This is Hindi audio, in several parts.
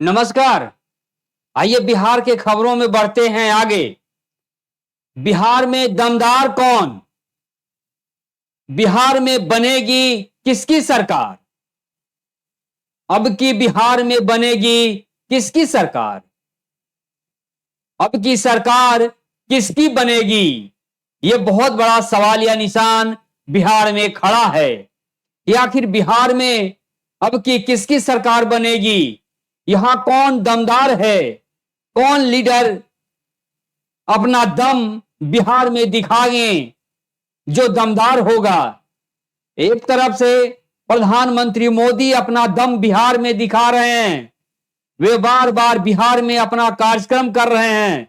नमस्कार। आइए बिहार के खबरों में बढ़ते हैं आगे। बिहार में दमदार कौन? बिहार में बनेगी किसकी सरकार? अब की बिहार में बनेगी किसकी सरकार? अब की सरकार किसकी बनेगी? यह बहुत बड़ा सवाल या निशान बिहार में खड़ा है कि आखिर बिहार में अब की किसकी सरकार बनेगी? यहां कौन दमदार है? कौन लीडर अपना दम बिहार में दिखाएंगे जो दमदार होगा? एक तरफ से प्रधानमंत्री मोदी अपना दम बिहार में दिखा रहे हैं। वे बार बार बिहार में अपना कार्यक्रम कर रहे हैं।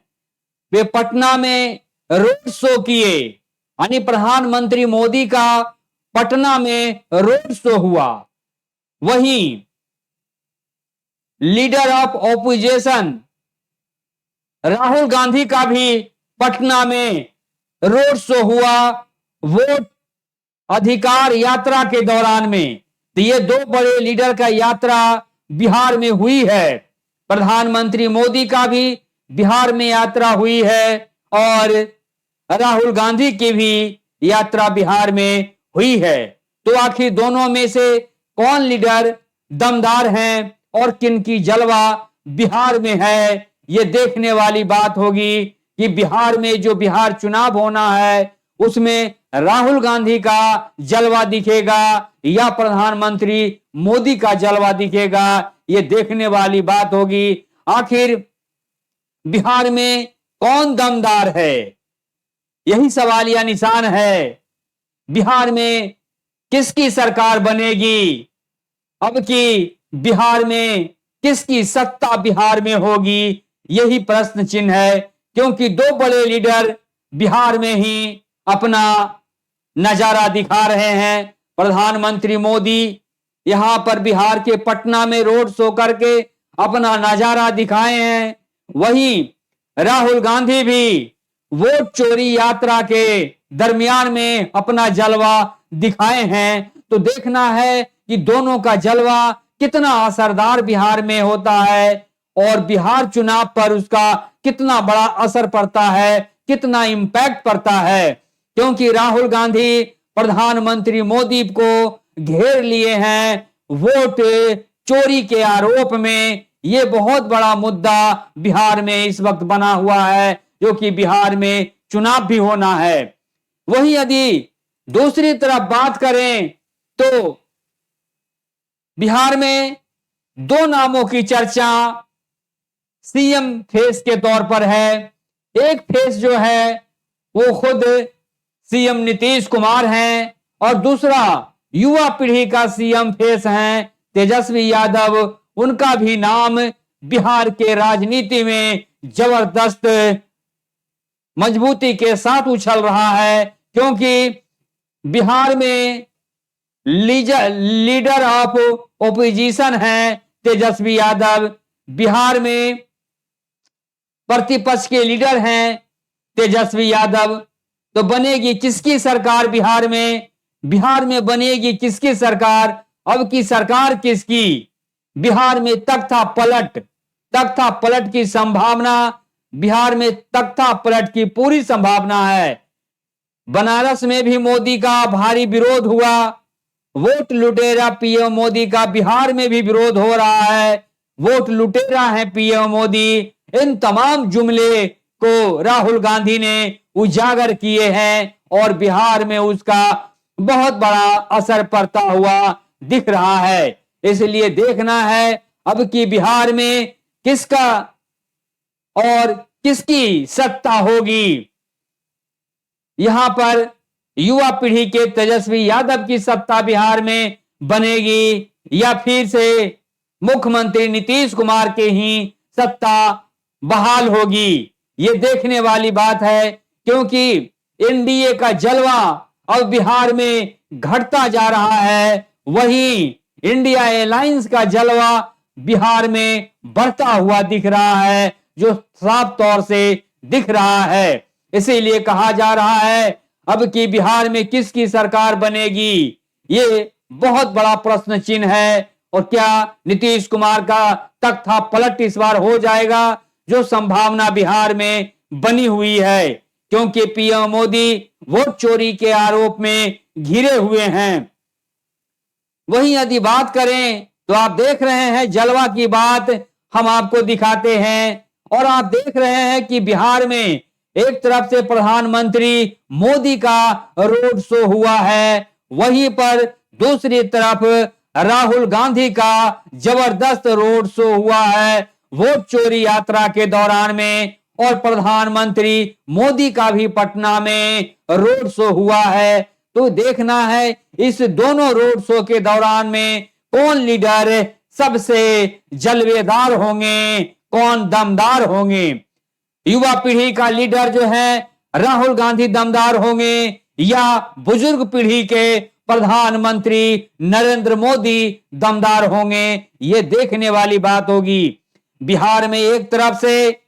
वे पटना में रोड शो किए, यानी प्रधानमंत्री मोदी का पटना में रोड शो हुआ। वहीं leader of opposition Rahul Gandhi का भी पटना में रोड शो हुआ वोट अधिकार यात्रा के दौरान में। तो ये दो बड़े लीडर का यात्रा बिहार में हुई है। प्रधानमंत्री मोदी का भी बिहार में यात्रा हुई है और राहुल गांधी की भी यात्रा बिहार में हुई है। तो आखिर दोनों में से कौन लीडर दमदार हैं और किन की जलवा बिहार में है, ये देखने वाली बात होगी कि बिहार में जो बिहार चुनाव होना है उसमें राहुल गांधी का जलवा दिखेगा या प्रधानमंत्री मोदी का जलवा दिखेगा, ये देखने वाली बात होगी। आखिर बिहार में कौन दमदार है, यही सवाल या निशान है। बिहार में किसकी सरकार बनेगी? अब की बिहार में किसकी सत्ता बिहार में होगी, यही प्रश्न चिन्ह है। क्योंकि दो बड़े लीडर बिहार में ही अपना नजारा दिखा रहे हैं। प्रधानमंत्री मोदी यहां पर बिहार के पटना में रोड शो करके अपना नजारा दिखाए हैं। वहीं राहुल गांधी भी वोट चोरी यात्रा के दरमियान में अपना जलवा दिखाए हैं। तो देखना है कि दोनों का जलवा कितना असरदार बिहार में होता है और बिहार चुनाव पर उसका कितना बड़ा असर पड़ता है, कितना इंपैक्ट पड़ता है। क्योंकि राहुल गांधी प्रधानमंत्री मोदी को घेर लिए हैं वोट चोरी के आरोप में। यह बहुत बड़ा मुद्दा बिहार में इस वक्त बना हुआ है, जो कि बिहार में चुनाव भी होना है। वहीं यदि दूसरी तरफ बात करें तो बिहार में दो नामों की चर्चा सीएम फेस के तौर पर है। एक फेस जो है वो खुद सीएम नीतीश कुमार हैं और दूसरा युवा पीढ़ी का सीएम फेस हैं तेजस्वी यादव। उनका भी नाम बिहार के राजनीति में जबरदस्त मजबूती के साथ उछल रहा है। क्योंकि बिहार में लीडर ऑफ ओपोजिशन हैं तेजस्वी यादव, बिहार में प्रतिपक्ष के लीडर हैं तेजस्वी यादव। तो बनेगी किसकी सरकार बिहार में? बिहार में बनेगी किसकी सरकार? अब की सरकार किसकी? बिहार में तख्ता पलट की संभावना, बिहार में तख्ता पलट की पूरी संभावना है। बनारस में भी मोदी का भारी विरोध हुआ। वोट लुटेरा पीएम मोदी का बिहार में भी विरोध हो रहा है। वोट लुटेरा है पीएम मोदी। इन तमाम जुमले को राहुल गांधी ने उजागर किए हैं और बिहार में उसका बहुत बड़ा असर पड़ता हुआ दिख रहा है। इसलिए देखना है अब कि बिहार में किसका और किसकी सत्ता होगी। यहां पर युवा पीढ़ी के तेजस्वी यादव की सत्ता बिहार में बनेगी या फिर से मुख्यमंत्री नीतीश कुमार के ही सत्ता बहाल होगी, ये देखने वाली बात है। क्योंकि एनडीए का जलवा अब बिहार में घटता जा रहा है, वहीं इंडिया अलायंस का जलवा बिहार में बढ़ता हुआ दिख रहा है, जो साफ तौर से दिख रहा है। इसीलिए कहा जा रहा है अब कि बिहार में किसकी सरकार बनेगी, ये बहुत बड़ा प्रश्न चिन्ह है और क्या नीतीश कुमार का तख्ता पलट इस बार हो जाएगा, जो संभावना बिहार में बनी हुई है, क्योंकि पीएम मोदी वोट चोरी के आरोप में घिरे हुए हैं। वहीं यदि बात करें तो आप देख रहे हैं जलवा की बात हम आपको दिखाते हैं, और आप देख रहे हैं कि बिहार में एक तरफ से प्रधानमंत्री मोदी का रोड शो हुआ है, वहीं पर दूसरी तरफ राहुल गांधी का जबरदस्त रोड शो हुआ है वोट चोरी यात्रा के दौरान में, और प्रधानमंत्री मोदी का भी पटना में रोड शो हुआ है। तो देखना है इस दोनों रोड शो के दौरान में कौन लीडर सबसे जलवेदार होंगे, कौन दमदार होंगे। युवा पीढ़ी का लीडर जो है राहुल गांधी दमदार होंगे, या बुजुर्ग पीढ़ी के प्रधानमंत्री नरेंद्र मोदी दमदार होंगे, ये देखने वाली बात होगी। बिहार में एक तरफ से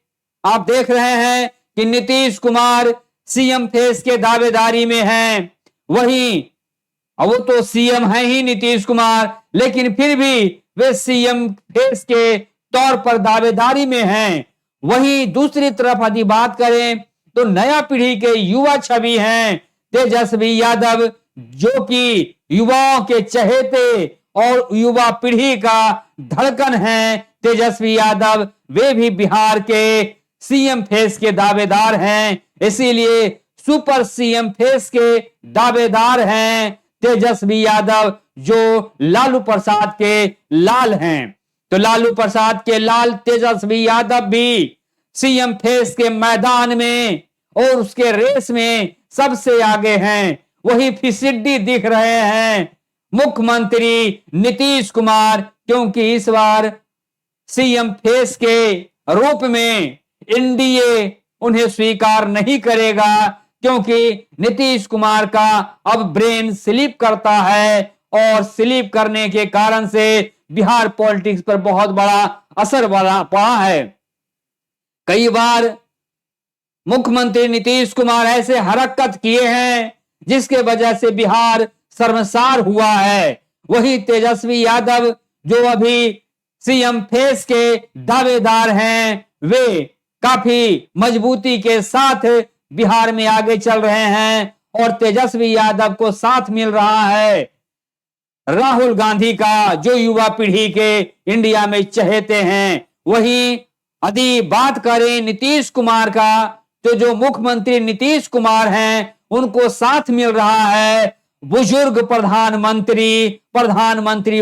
आप देख रहे हैं कि नीतीश कुमार सीएम फेस के दावेदारी में हैं, वहीं वो तो सीएम है ही नीतीश कुमार, लेकिन फिर भी वे सीएम फेस के तौर पर दावेदारी में हैं। वहीं दूसरी तरफ यदि बात करें तो नया पीढ़ी के युवा छवि हैं तेजस्वी यादव, जो कि युवाओं के चहेते और युवा पीढ़ी का धड़कन है तेजस्वी यादव, वे भी बिहार के सीएम फेस के दावेदार हैं। इसीलिए सुपर सीएम फेस के दावेदार हैं तेजस्वी यादव, जो लालू प्रसाद के लाल हैं। तो लालू प्रसाद के लाल तेजस्वी यादव भी सीएम फेस के मैदान में और उसके रेस में सबसे आगे हैं। वही फिसिड्डी दिख रहे हैं मुख्यमंत्री नीतीश कुमार, क्योंकि इस बार सीएम फेस के रूप में एनडीए उन्हें स्वीकार नहीं करेगा, क्योंकि नीतीश कुमार का अब ब्रेन स्लिप करता है, और स्लिप करने के कारण से बिहार पॉलिटिक्स पर बहुत बड़ा असर पड़ा है। कई बार मुख्यमंत्री नीतीश कुमार ऐसे हरकत किए हैं जिसके वजह से बिहार शर्मसार हुआ है। वही तेजस्वी यादव जो अभी सीएम फेस के दावेदार हैं, वे काफी मजबूती के साथ बिहार में आगे चल रहे हैं, और तेजस्वी यादव को साथ मिल रहा है राहुल गांधी का, जो युवा पीढ़ी के इंडिया में चहेते हैं। वहीं यदि बात करें नीतीश कुमार का, तो जो मुख्यमंत्री नीतीश कुमार हैं उनको साथ मिल रहा है बुजुर्ग प्रधानमंत्री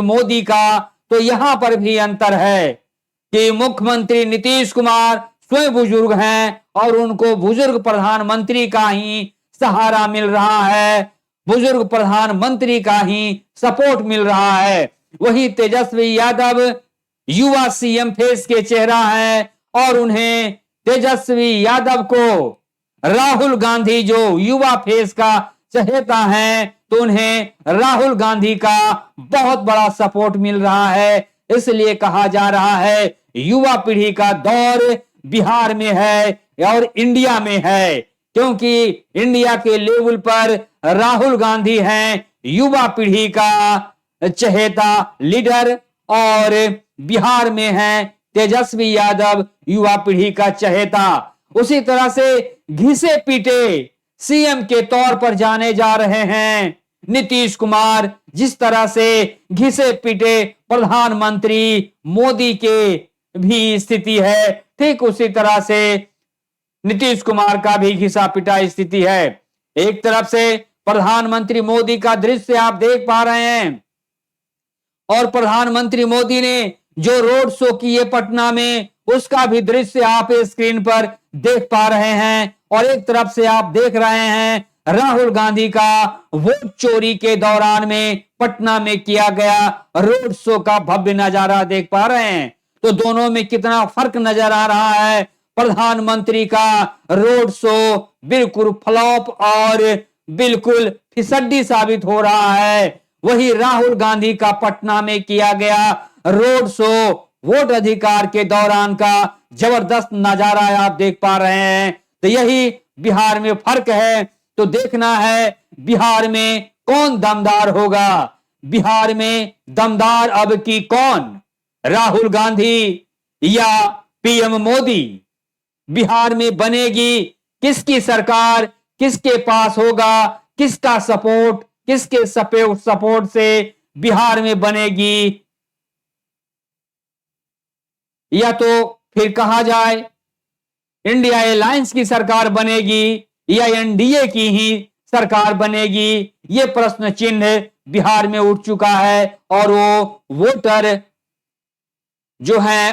मोदी का। तो यहां पर भी अंतर है कि मुख्यमंत्री नीतीश कुमार स्वयं बुजुर्ग हैं और उनको बुजुर्ग प्रधानमंत्री का ही सहारा मिल रहा है, बुजुर्ग प्रधानमंत्री का ही सपोर्ट मिल रहा है। वही तेजस्वी यादव युवा सीएम फेस के चेहरा है, और उन्हें तेजस्वी यादव को राहुल गांधी जो युवा फेस का चहेता है, तो उन्हें राहुल गांधी का बहुत बड़ा सपोर्ट मिल रहा है। इसलिए कहा जा रहा है युवा पीढ़ी का दौर बिहार में है और इंडिया में है, क्योंकि इंडिया के लेवल पर राहुल गांधी हैं युवा पीढ़ी का चहेता लीडर, और बिहार में है तेजस्वी यादव युवा पीढ़ी का चहेता। उसी तरह से घिसे पीटे सीएम के तौर पर जाने जा रहे हैं नीतीश कुमार, जिस तरह से घिसे पीटे प्रधानमंत्री मोदी के भी स्थिति है, ठीक उसी तरह से नीतीश कुमार का भी घिसा पिटा स्थिति है। एक तरफ से प्रधानमंत्री मोदी का दृश्य आप देख पा रहे हैं, और प्रधानमंत्री मोदी ने जो रोड शो किए पटना में, उसका भी दृश्य आप स्क्रीन पर देख पा रहे हैं। और एक तरफ से आप देख रहे हैं राहुल गांधी का वोट चोरी के दौरान में पटना में किया गया रोड शो का भव्य नजारा देख पा रहे हैं। तो दोनों में कितना फर्क नजर आ रहा है। प्रधानमंत्री का रोड शो बिल्कुल फ्लॉप और बिल्कुल फिसड्डी साबित हो रहा है। वही राहुल गांधी का पटना में किया गया रोड शो वोट अधिकार के दौरान का जबरदस्त नजारा आप देख पा रहे हैं। तो यही बिहार में फर्क है। तो देखना है बिहार में कौन दमदार होगा। बिहार में दमदार अब की कौन, राहुल गांधी या पीएम मोदी? बिहार में बनेगी किसकी सरकार, किसके पास होगा, किसका सपोर्ट, किसके सपोर्ट से बिहार में बनेगी? या तो फिर कहा जाए इंडिया अलायंस की सरकार बनेगी या एनडीए की ही सरकार बनेगी? ये प्रश्न चिन्ह बिहार में उठ चुका है और वो वोटर जो है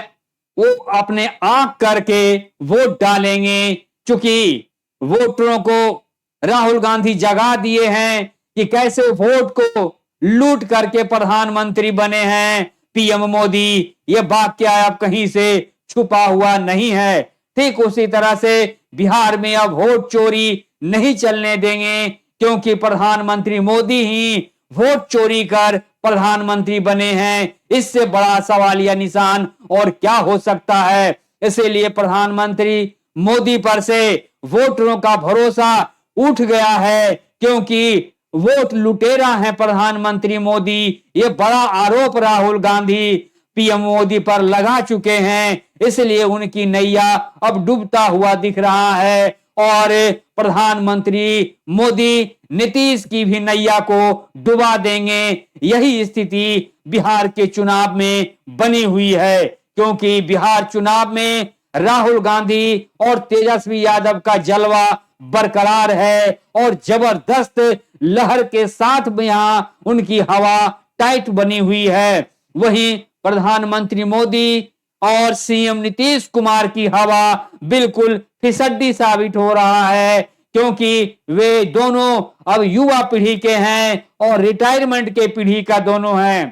वो अपने आंख करके वोट डालेंगे, क्योंकि वोटरों को राहुल गांधी जगा दिए हैं कि कैसे वोट को लूट करके प्रधानमंत्री बने हैं पीएम मोदी। ये वाक्य अब कहीं से छुपा हुआ नहीं है। ठीक उसी तरह से बिहार में अब वोट चोरी नहीं चलने देंगे, क्योंकि प्रधानमंत्री मोदी ही वोट चोरी कर प्रधानमंत्री बने हैं। इससे बड़ा सवालिया निशान और क्या हो सकता है? इसीलिए प्रधानमंत्री मोदी पर से वोटरों का भरोसा उठ गया है, क्योंकि वोट लुटेरा है प्रधानमंत्री मोदी। ये बड़ा आरोप राहुल गांधी पीएम मोदी पर लगा चुके हैं, इसलिए उनकी नैया अब डूबता हुआ दिख रहा है और प्रधानमंत्री मोदी नीतीश की भी नैया को डुबा देंगे। यही स्थिति बिहार के चुनाव में बनी हुई है, क्योंकि बिहार चुनाव में राहुल गांधी और तेजस्वी यादव का जलवा बरकरार है और जबरदस्त लहर के साथ में यहां उनकी हवा टाइट बनी हुई है। वहीं प्रधानमंत्री मोदी और सीएम नीतीश कुमार की हवा बिल्कुल फिसड्डी साबित हो रहा है, क्योंकि वे दोनों अब युवा पीढ़ी के हैं और रिटायरमेंट के पीढ़ी का दोनों हैं।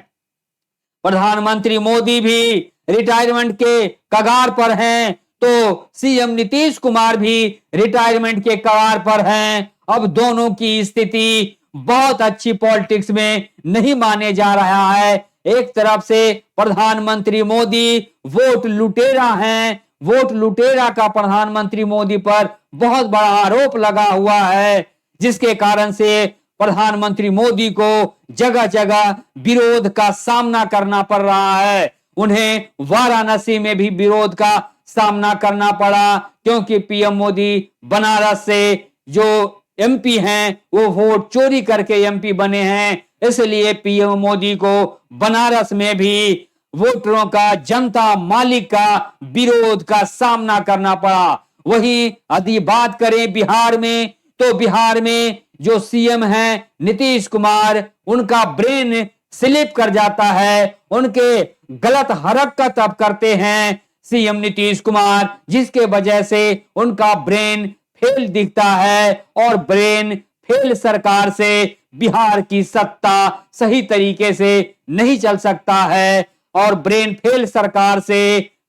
प्रधानमंत्री मोदी भी रिटायरमेंट के कगार पर हैं, तो सीएम नीतीश कुमार भी रिटायरमेंट के कगार पर हैं। अब दोनों की स्थिति बहुत अच्छी पॉलिटिक्स में नहीं माने जा रहा है। एक तरफ से प्रधानमंत्री मोदी वोट लुटेरा हैं, वोट लुटेरा का प्रधानमंत्री मोदी पर बहुत बड़ा आरोप लगा हुआ है, जिसके कारण से प्रधानमंत्री मोदी को जगह जगह विरोध का सामना करना पड़ रहा है। उन्हें वाराणसी में भी विरोध का सामना करना पड़ा, क्योंकि पीएम मोदी बनारस से जो एमपी हैं वो वोट चोरी करके एमपी बने हैं। इसलिए पीएम मोदी को बनारस में भी वोटरों का, जनता मालिक का विरोध का सामना करना पड़ा। वहीं यदि बात करें बिहार में, तो बिहार में जो सीएम हैं नीतीश कुमार, उनका ब्रेन स्लिप कर जाता है, उनके गलत हरकत अब करते हैं सीएम नीतीश कुमार, जिसके वजह से उनका ब्रेन फेल दिखता है और ब्रेन फेल सरकार से बिहार की सत्ता सही तरीके से नहीं चल सकता है और ब्रेन फेल सरकार से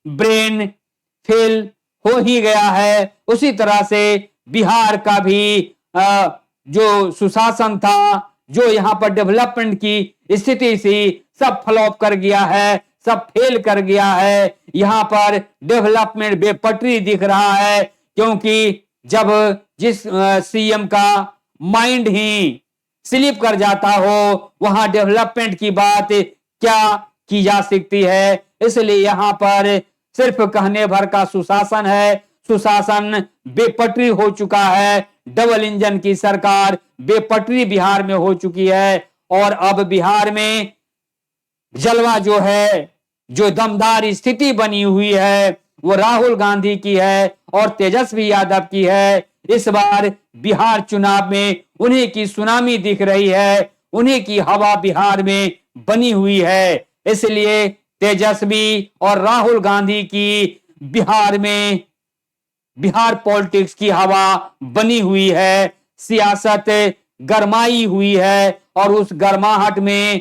ब्रेन फेल हो ही गया है। उसी तरह से बिहार का भी जो सुशासन था, जो यहाँ पर डेवलपमेंट की स्थिति थी, सब फ्लॉप कर गया है, सब फेल कर गया है। यहाँ पर डेवलपमेंट बेपटरी दिख रहा है, क्योंकि जब जिस सीएम का माइंड ही स्लिप कर जाता हो, वहां डेवलपमेंट की बात क्या की जा सकती है। इसलिए यहाँ पर सिर्फ कहने भर का सुशासन है, सुशासन बेपटरी हो चुका है। डबल इंजन की सरकार बेपटरी बिहार में हो चुकी है और अब बिहार में जलवा जो है, जो दमदार स्थिति बनी हुई है, वो राहुल गांधी की है और तेजस्वी यादव की है। इस बार बिहार चुनाव में उन्हीं की सुनामी दिख रही है, उन्हीं की हवा बिहार में बनी हुई है। इसलिए तेजस्वी और राहुल गांधी की बिहार में, बिहार पॉलिटिक्स की हवा बनी हुई है, सियासत गरमाई हुई है और उस गरमाहट में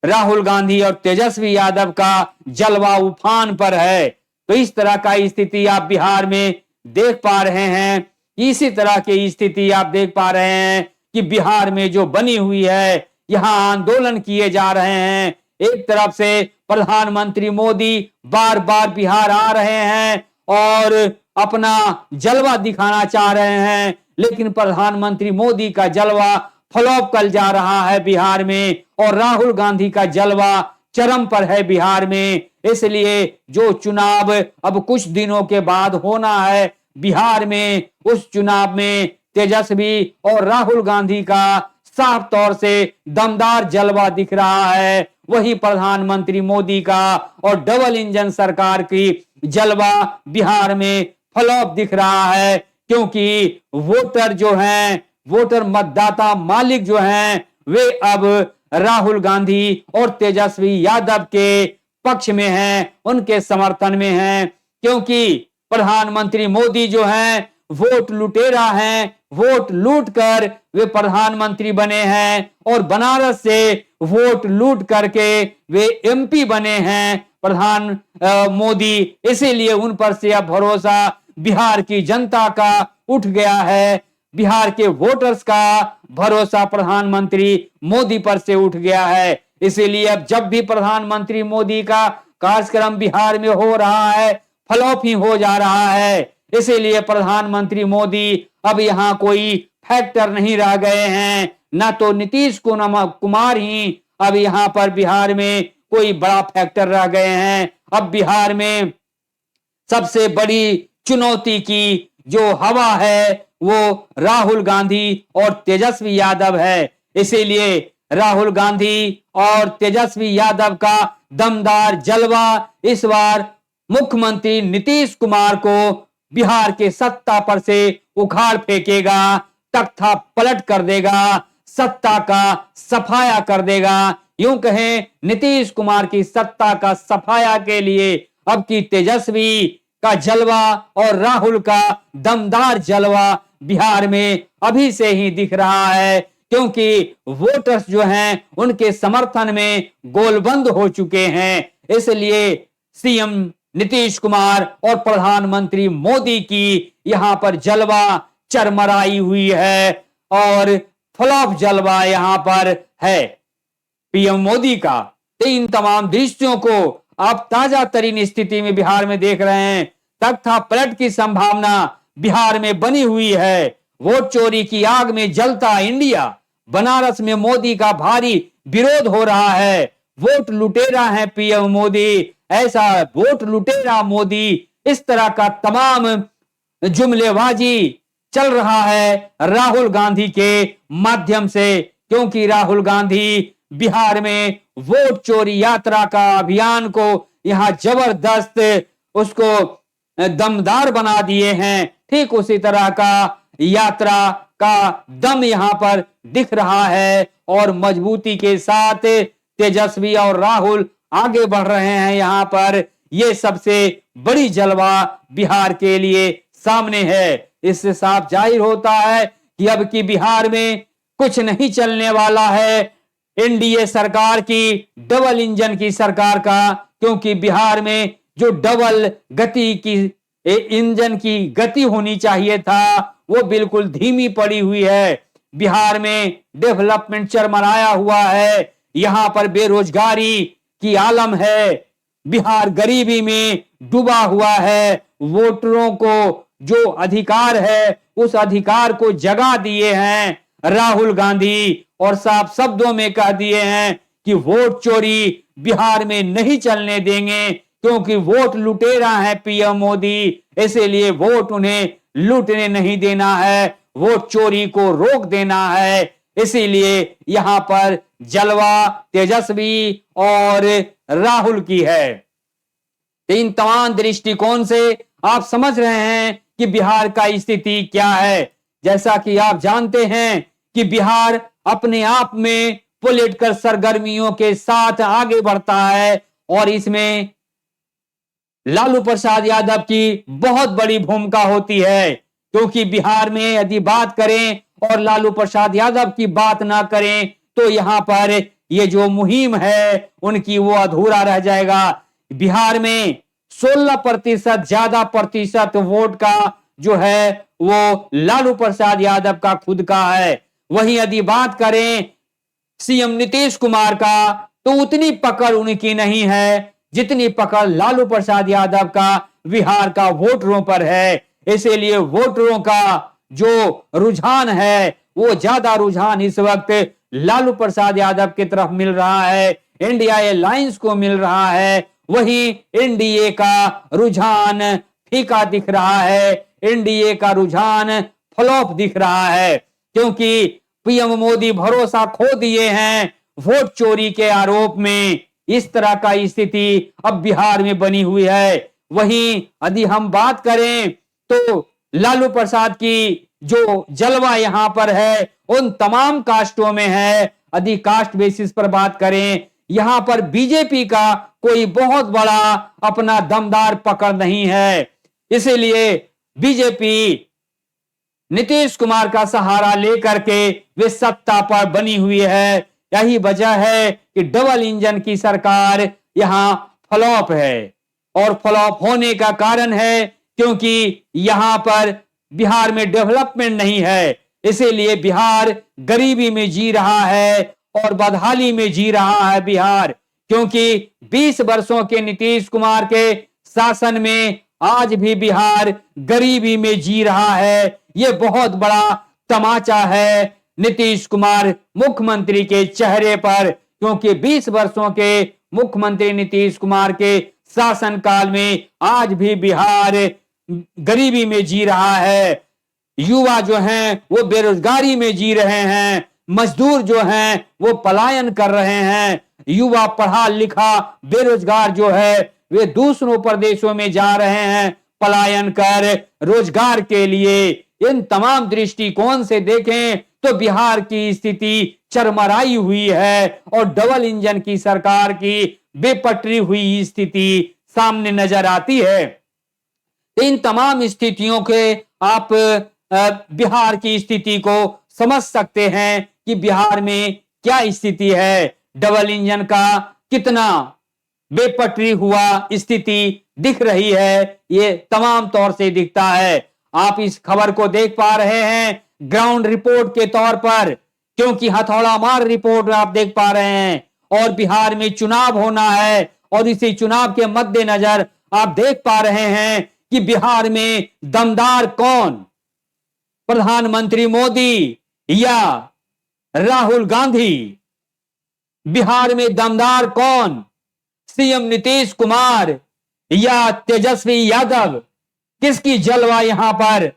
राहुल गांधी और तेजस्वी यादव का जलवा उफान पर है। तो इस तरह का स्थिति आप बिहार में देख पा रहे हैं। इसी तरह की स्थिति आप देख पा रहे हैं कि बिहार में जो बनी हुई है, यहाँ आंदोलन किए जा रहे हैं। एक तरफ से प्रधानमंत्री मोदी बार बार बिहार आ रहे हैं और अपना जलवा दिखाना चाह रहे हैं, लेकिन प्रधानमंत्री मोदी का जलवा फ्लॉप कल जा रहा है बिहार में, और राहुल गांधी का जलवा चरम पर है बिहार में। इसलिए जो चुनाव अब कुछ दिनों के बाद होना है बिहार में, उस चुनाव में तेजस्वी और राहुल गांधी का साफ तौर से दमदार जलवा दिख रहा है। वही प्रधानमंत्री मोदी का और डबल इंजन सरकार की जलवा बिहार में फ्लॉप दिख रहा है, क्योंकि वोटर जो हैं, वोटर मतदाता मालिक जो हैं, वे अब राहुल गांधी और तेजस्वी यादव के पक्ष में हैं, उनके समर्थन में हैं। क्योंकि प्रधानमंत्री मोदी जो हैं वोट लुटेरा हैं, वोट लूट कर वे प्रधानमंत्री बने हैं, और बनारस से वोट लूट करके वे एमपी बने हैं मोदी। इसीलिए उन पर से अब भरोसा बिहार की जनता का उठ गया है, बिहार के वोटर्स का भरोसा प्रधानमंत्री मोदी पर से उठ गया है। इसीलिए अब जब भी प्रधानमंत्री मोदी का कार्यक्रम बिहार में हो रहा है, फ्लॉप ही हो जा रहा है। इसीलिए प्रधानमंत्री मोदी अब यहाँ कोई फैक्टर नहीं रह गए हैं, न तो नीतीश कुमार ही अब यहाँ पर बिहार में कोई बड़ा फैक्टर रह गए हैं। अब बिहार में सबसे बड़ी चुनौती की जो हवा है वो राहुल गांधी और तेजस्वी यादव है। इसीलिए राहुल गांधी और तेजस्वी यादव का दमदार जलवा इस बार मुख्यमंत्री नीतीश कुमार को बिहार के सत्ता पर से उखाड़ फेंकेगा, तख्ता पलट कर देगा, सत्ता का सफाया कर देगा। यूं कहें, नीतीश कुमार की सत्ता का सफाया के लिए अब की तेजस्वी का जलवा और राहुल का दमदार जलवा बिहार में अभी से ही दिख रहा है, क्योंकि वोटर्स जो हैं उनके समर्थन में गोलबंद हो चुके हैं। इसलिए सीएम नीतीश कुमार और प्रधानमंत्री मोदी की यहां पर जलवा चरमराई हुई है, और फ्लॉप जलवा यहां पर है पीएम मोदी का। इन तमाम दृश्यों को आप ताजा तरीन स्थिति में बिहार में देख रहे हैं। तख्ता पलट की संभावना बिहार में बनी हुई है। वोट चोरी की आग में जलता इंडिया। बनारस में मोदी का भारी विरोध हो रहा है। वोट लुटेरा है पीएम मोदी, ऐसा वोट लुटेरा मोदी, इस तरह का तमाम जुमलेबाजी चल रहा है राहुल गांधी के माध्यम से, क्योंकि राहुल गांधी बिहार में वोट चोरी यात्रा का अभियान को यहां जबरदस्त उसको दमदार बना दिए हैं। ठीक उसी तरह का यात्रा का दम यहां पर दिख रहा है, और मजबूती के साथ तेजस्वी और राहुल आगे बढ़ रहे हैं। यहां पर यह सबसे बड़ी जलवा बिहार के लिए सामने है। इससे साफ जाहिर होता है कि अब की बिहार में कुछ नहीं चलने वाला है एनडीए सरकार की, डबल इंजन की सरकार का, क्योंकि बिहार में जो डबल गति की इंजन की गति होनी चाहिए था वो बिल्कुल धीमी पड़ी हुई है। बिहार में डेवलपमेंट चरमराया हुआ है, यहां पर बेरोजगारी की आलम है, बिहार गरीबी में डूबा हुआ है। वोटरों को जो अधिकार है उस अधिकार को जगा दिए हैं राहुल गांधी, और साफ शब्दों में कह दिए हैं कि वोट चोरी बिहार में नहीं चलने देंगे, क्योंकि वोट लुटेरा है पीएम मोदी। इसीलिए वोट उन्हें लूटने नहीं देना है, वोट चोरी को रोक देना है। इसीलिए यहां पर जलवा तेजस्वी और राहुल की है। इन तमाम दृष्टिकोण से आप समझ रहे हैं कि बिहार का स्थिति क्या है। जैसा कि आप जानते हैं कि बिहार अपने आप में पॉलिटिकल सरगर्मियों के साथ आगे बढ़ता है, और इसमें लालू प्रसाद यादव की बहुत बड़ी भूमिका होती है। क्योंकि बिहार में यदि बात करें और लालू प्रसाद यादव की बात ना करें तो यहां पर ये जो मुहिम है उनकी वो अधूरा रह जाएगा। बिहार में 16% ज्यादा प्रतिशत वोट का जो है वो लालू प्रसाद यादव का खुद का है। वहीं यदि बात करें सीएम नीतीश कुमार का तो उतनी पकड़ उनकी नहीं है जितनी पकड़ लालू प्रसाद यादव का बिहार का वोटरों पर है। इसीलिए वोटरों का जो रुझान है वो ज्यादा रुझान इस वक्त लालू प्रसाद यादव की तरफ मिल रहा है, इंडिया अलायंस को मिल रहा है। वहीं एनडीए का रुझान फीका दिख रहा है, एनडीए का रुझान फ्लॉप दिख रहा है, क्योंकि पीएम मोदी भरोसा खो दिए हैं वोट चोरी के आरोप में। इस तरह का स्थिति अब बिहार में बनी हुई है। वहीं यदि हम बात करें तो लालू प्रसाद की जो जलवा यहां पर है उन तमाम कास्टों में है। यदि कास्ट बेसिस पर बात करें, यहां पर बीजेपी का कोई बहुत बड़ा अपना दमदार पकड़ नहीं है, इसीलिए बीजेपी नीतीश कुमार का सहारा लेकर के वे सत्ता पर बनी हुई है। यही वजह है कि डबल इंजन की सरकार यहां फ्लॉप है, और फ्लॉप होने का कारण है क्योंकि यहां पर बिहार में डेवलपमेंट नहीं है, इसीलिए बिहार गरीबी में जी रहा है और बदहाली में जी रहा है बिहार। क्योंकि 20 वर्षों के नीतीश कुमार के शासन में आज भी बिहार गरीबी में जी रहा है। यह बहुत बड़ा तमाचा है नीतीश कुमार मुख्यमंत्री के चेहरे पर, क्योंकि 20 वर्षों के मुख्यमंत्री नीतीश कुमार के शासनकाल में आज भी बिहार गरीबी में जी रहा है। युवा जो हैं वो बेरोजगारी में जी रहे हैं, मजदूर जो हैं वो पलायन कर रहे हैं, युवा पढ़ा लिखा बेरोजगार जो है वे दूसरों प्रदेशों में जा रहे हैं पलायन कर रोजगार के लिए। इन तमाम दृष्टिकोण से देखें तो बिहार की स्थिति चरमराई हुई है और डबल इंजन की सरकार की बेपटरी हुई स्थिति सामने नजर आती है। इन तमाम स्थितियों के आप बिहार की स्थिति को समझ सकते हैं कि बिहार में क्या स्थिति है, डबल इंजन का कितना बेपटरी हुआ स्थिति दिख रही है, ये तमाम तौर से दिखता है। आप इस खबर को देख पा रहे हैं ग्राउंड रिपोर्ट के तौर पर, क्योंकि हथौड़ा मार रिपोर्ट आप देख पा रहे हैं, और बिहार में चुनाव होना है और इसी चुनाव के मद्देनजर आप देख पा रहे हैं कि बिहार में दमदार कौन, प्रधानमंत्री मोदी या राहुल गांधी? बिहार में दमदार कौन, सीएम नीतीश कुमार या तेजस्वी यादव? किसकी जलवा यहां पर,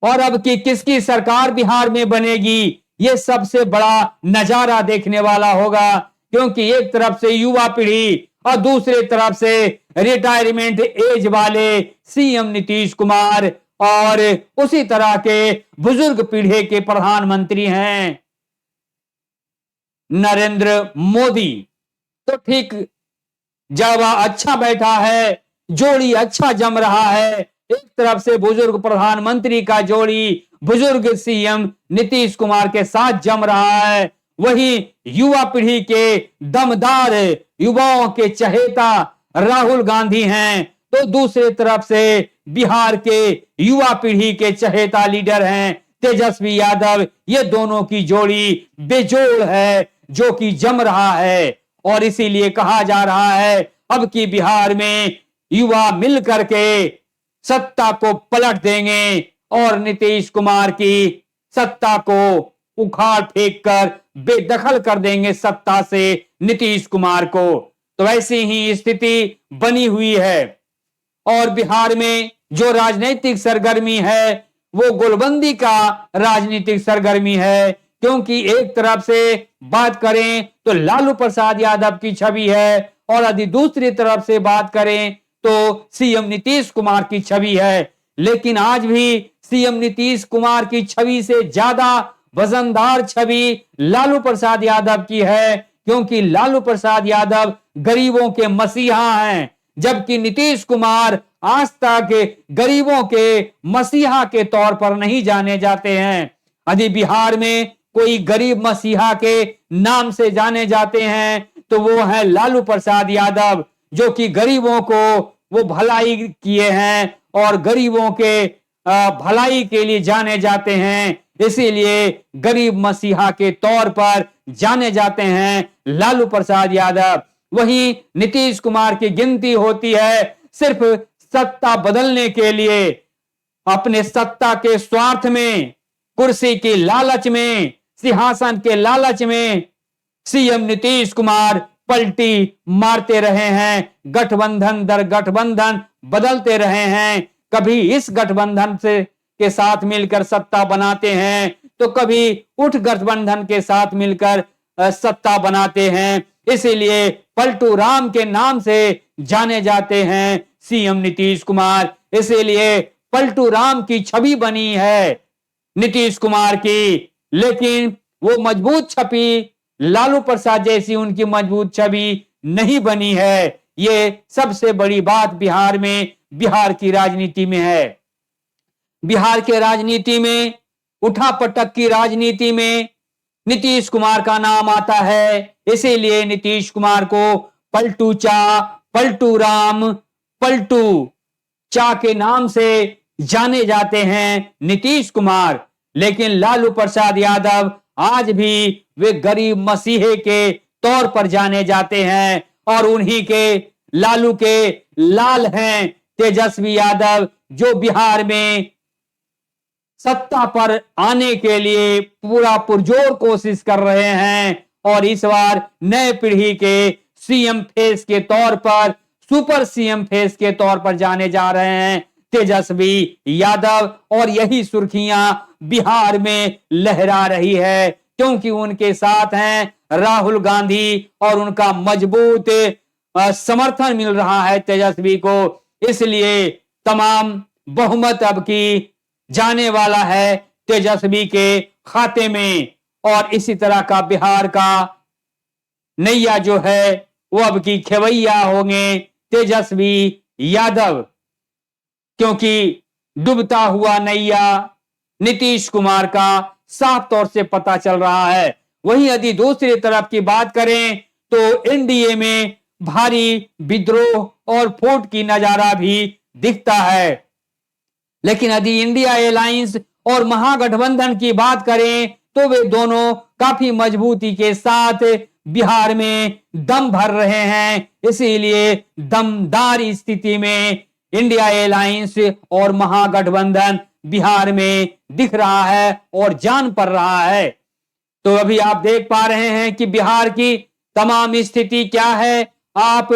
और अब की किसकी सरकार बिहार में बनेगी, यह सबसे बड़ा नजारा देखने वाला होगा। क्योंकि एक तरफ से युवा पीढ़ी और दूसरी तरफ से रिटायरमेंट एज वाले सीएम नीतीश कुमार और उसी तरह के बुजुर्ग पीढ़ी के प्रधानमंत्री हैं नरेंद्र मोदी। तो ठीक जलवा अच्छा बैठा है, जोड़ी अच्छा जम रहा है। एक तरफ से बुजुर्ग प्रधानमंत्री का जोड़ी बुजुर्ग सीएम नीतीश कुमार के साथ जम रहा है, वहीं युवा पीढ़ी के दमदार युवाओं के चहेता राहुल गांधी हैं, तो दूसरी तरफ से बिहार के युवा पीढ़ी के चहेता लीडर हैं तेजस्वी यादव। ये दोनों की जोड़ी बेजोड़ है जो कि जम रहा है, और इसीलिए कहा जा रहा है अब की बिहार में युवा मिल करके सत्ता को पलट देंगे और नीतीश कुमार की सत्ता को उखाड़ फेंक कर बेदखल कर देंगे सत्ता से नीतीश कुमार को। तो ऐसी ही स्थिति बनी हुई है, और बिहार में जो राजनीतिक सरगर्मी है वो गोलबंदी का राजनीतिक सरगर्मी है। क्योंकि एक तरफ से बात करें तो लालू प्रसाद यादव की छवि है, और यदि दूसरी तरफ से बात करें तो सीएम नीतीश कुमार की छवि है। लेकिन आज भी सीएम नीतीश कुमार की छवि से ज्यादा वजनदार छवि लालू प्रसाद यादव की है, क्योंकि लालू प्रसाद यादव गरीबों के मसीहा हैं, जबकि नीतीश कुमार आज तक गरीबों के मसीहा के तौर पर नहीं जाने जाते हैं। यदि बिहार में कोई गरीब मसीहा के नाम से जाने जाते हैं तो वो है लालू प्रसाद यादव, जो कि गरीबों को वो भलाई किए हैं और गरीबों के भलाई के लिए जाने जाते हैं, इसीलिए गरीब मसीहा के तौर पर जाने जाते हैं लालू प्रसाद यादव। वहीं नीतीश कुमार की गिनती होती है सिर्फ सत्ता बदलने के लिए, अपने सत्ता के स्वार्थ में कुर्सी की लालच में, सिंहासन के लालच में सीएम नीतीश कुमार पलटी मारते रहे हैं, गठबंधन दर गठबंधन बदलते रहे हैं। कभी इस गठबंधन से के साथ मिलकर सत्ता बनाते हैं तो कभी उठ गठबंधन के साथ मिलकर सत्ता बनाते हैं। इसीलिए पलटू राम के नाम से जाने जाते हैं सीएम नीतीश कुमार। इसीलिए पलटू राम की छवि बनी है नीतीश कुमार की, लेकिन वो मजबूत छवि लालू प्रसाद जैसी उनकी मजबूत छवि नहीं बनी है। ये सबसे बड़ी बात बिहार में, बिहार की राजनीति में है। बिहार के राजनीति में, उठापटक की राजनीति में नीतीश कुमार का नाम आता है। इसीलिए नीतीश कुमार को पलटू चा, पलटू राम, पलटू चा के नाम से जाने जाते हैं नीतीश कुमार। लेकिन लालू प्रसाद यादव आज भी वे गरीब मसीहे के तौर पर जाने जाते हैं और उन्हीं के लालू के लाल हैं तेजस्वी यादव, जो बिहार में सत्ता पर आने के लिए पूरा पुरजोर कोशिश कर रहे हैं और इस बार नए पीढ़ी के सीएम फेस के तौर पर, सुपर सीएम फेस के तौर पर जाने जा रहे हैं तेजस्वी यादव। और यही सुर्खियां बिहार में लहरा रही है क्योंकि उनके साथ हैं राहुल गांधी और उनका मजबूत समर्थन मिल रहा है तेजस्वी को। इसलिए तमाम बहुमत अब की जाने वाला है तेजस्वी के खाते में और इसी तरह का बिहार का नैया जो है वो अब की खेवैया होंगे तेजस्वी यादव, क्योंकि डूबता हुआ नैया नीतीश कुमार का साफ तौर से पता चल रहा है। वहीं यदि दूसरी तरफ की बात करें तो एनडीए में भारी विद्रोह और फूट की नजारा भी दिखता है। लेकिन यदि इंडिया अलायंस और महागठबंधन की बात करें तो वे दोनों काफी मजबूती के साथ बिहार में दम भर रहे हैं। इसीलिए दमदार स्थिति में इंडिया अलायंस और महागठबंधन बिहार में दिख रहा है और जान पड़ रहा है। तो अभी आप देख पा रहे हैं कि बिहार की तमाम स्थिति क्या है। आप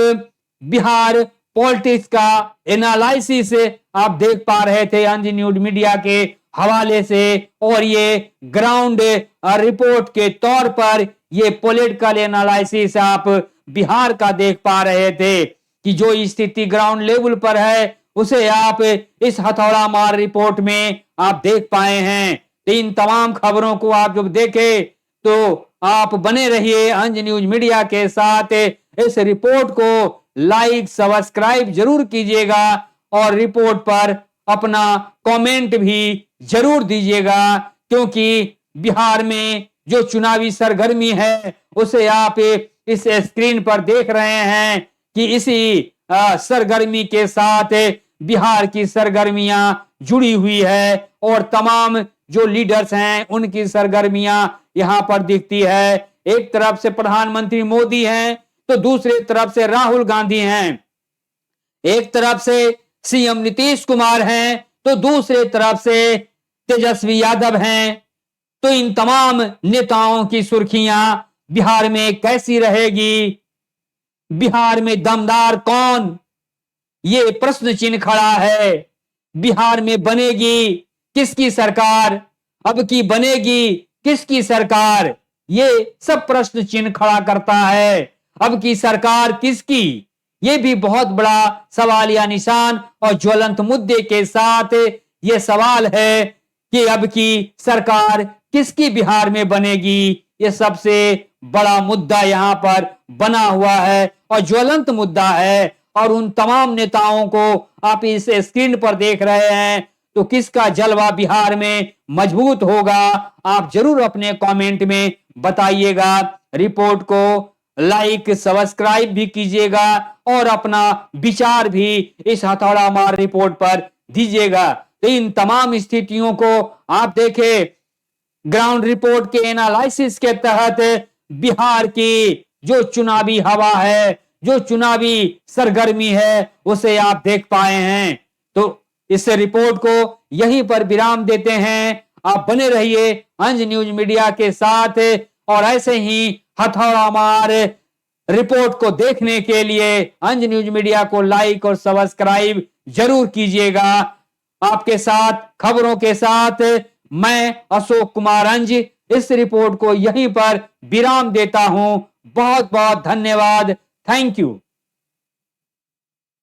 बिहार पॉलिटिक्स का एनालिसिस आप देख पा रहे थे अंज न्यूज मीडिया के हवाले से, और ये ग्राउंड रिपोर्ट के तौर पर ये पॉलिटिकल एनालिसिस आप बिहार का देख पा रहे थे कि जो स्थिति ग्राउंड लेवल पर है उसे आप इस हथौड़ा मार रिपोर्ट में आप देख पाए हैं। तो इन तमाम खबरों को आप जब देखें तो आप बने रहिए अंज न्यूज मीडिया के साथ। इस रिपोर्ट को लाइक सब्सक्राइब जरूर कीजिएगा और रिपोर्ट पर अपना कमेंट भी जरूर दीजिएगा, क्योंकि बिहार में जो चुनावी सरगर्मी है उसे आप इस स्क्रीन पर देख रहे हैं कि इसी सरगर्मी के साथ बिहार की सरगर्मियां जुड़ी हुई है और तमाम जो लीडर्स हैं उनकी सरगर्मियां यहां पर दिखती है। एक तरफ से प्रधानमंत्री मोदी हैं तो दूसरी तरफ से राहुल गांधी हैं, एक तरफ से सीएम नीतीश कुमार हैं तो दूसरी तरफ से तेजस्वी यादव हैं। तो इन तमाम नेताओं की सुर्खियां बिहार में कैसी रहेगी, बिहार में दमदार कौन, ये प्रश्न चिन्ह खड़ा है। बिहार में बनेगी किसकी सरकार, अब की बनेगी किसकी सरकार, ये सब प्रश्न चिन्ह खड़ा करता है। अब की सरकार किसकी, ये भी बहुत बड़ा सवालिया निशान और ज्वलंत मुद्दे के साथ ये सवाल है कि अब की सरकार किसकी बिहार में बनेगी। ये सबसे बड़ा मुद्दा यहाँ पर बना हुआ है और ज्वलंत मुद्दा है। और उन तमाम नेताओं को आप इस स्क्रीन पर देख रहे हैं, तो किसका जलवा बिहार में मजबूत होगा आप जरूर अपने कमेंट में बताइएगा। रिपोर्ट को लाइक सब्सक्राइब भी कीजिएगा और अपना विचार भी इस हथौड़ा मार रिपोर्ट पर दीजिएगा। तो इन तमाम स्थितियों को आप देखें ग्राउंड रिपोर्ट के एनालिसिस के तहत बिहार की जो चुनावी हवा है, जो चुनावी सरगर्मी है, उसे आप देख पाए हैं। तो इस रिपोर्ट को यहीं पर विराम देते हैं। आप बने रहिए अंज न्यूज मीडिया के साथ और ऐसे ही हथौड़ा मार रिपोर्ट को देखने के लिए अंज न्यूज मीडिया को लाइक और सब्सक्राइब जरूर कीजिएगा। आपके साथ खबरों के साथ मैं अशोक कुमार अंज इस रिपोर्ट को यहीं पर विराम देता हूं। बहुत बहुत धन्यवाद। Thank you.